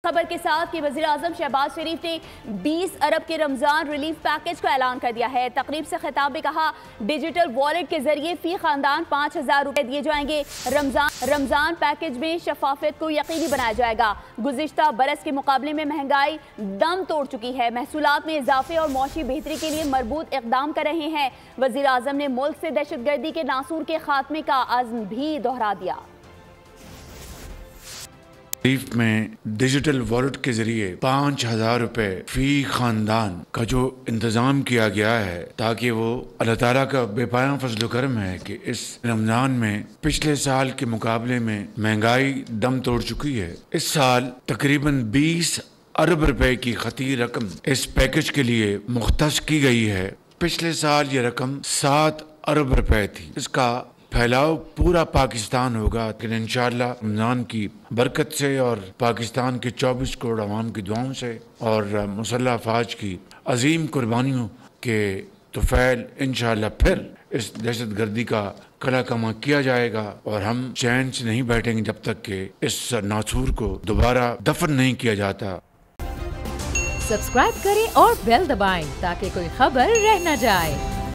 खबर के साथ कि वज़ीर आज़म शहबाज शरीफ ने 20 अरब के रमज़ान रिलीफ पैकेज का ऐलान कर दिया है। तकरीब से खिताब में कहा, डिजिटल वॉलेट के जरिए फी खानदान 5000 रुपए दिए जाएंगे। रमज़ान पैकेज में शफाफियत को यकीनी बनाया जाएगा। गुज़िश्ता बरस के मुकाबले में महंगाई दम तोड़ चुकी है। महसूलात में इजाफे और मौशी बेहतरी के लिए मरबूत इक़दाम कर रहे हैं। वज़ीर आज़म ने मुल्क से दहशतगर्दी के नासूर के खात्मे का अज़्म भी दोहरा दिया। रिलीफ में डिजिटल वॉलेट के जरिए 5000 रुपए फी खानदान का जो इंतजाम किया गया है, ताकि वो अल्लाह ताला का बेपाया फजल करम है कि इस रमजान में पिछले साल के मुकाबले में महंगाई दम तोड़ चुकी है। इस साल तकरीबन 20 अरब रुपए की खती रकम इस पैकेज के लिए मुख्तस की गई है। पिछले साल ये रकम 7 अरब रुपए थी। इसका फैलाव पूरा पाकिस्तान होगा, लेकिन इंशाअल्लाह रमज़ान की बरकत से और पाकिस्तान के 24 करोड़ अवाम की दुआओं से और मुसल्लह अफवाज की अजीम कुर्बानियों के तुफैल इंशाअल्लाह फिर इस दहशत गर्दी का कला कमा किया जाएगा और हम चैन से नहीं बैठेंगे जब तक कि इस नासूर को दोबारा दफन नहीं किया जाता। सब्सक्राइब करें और बेल दबाएं ताकि कोई खबर रह न जाए।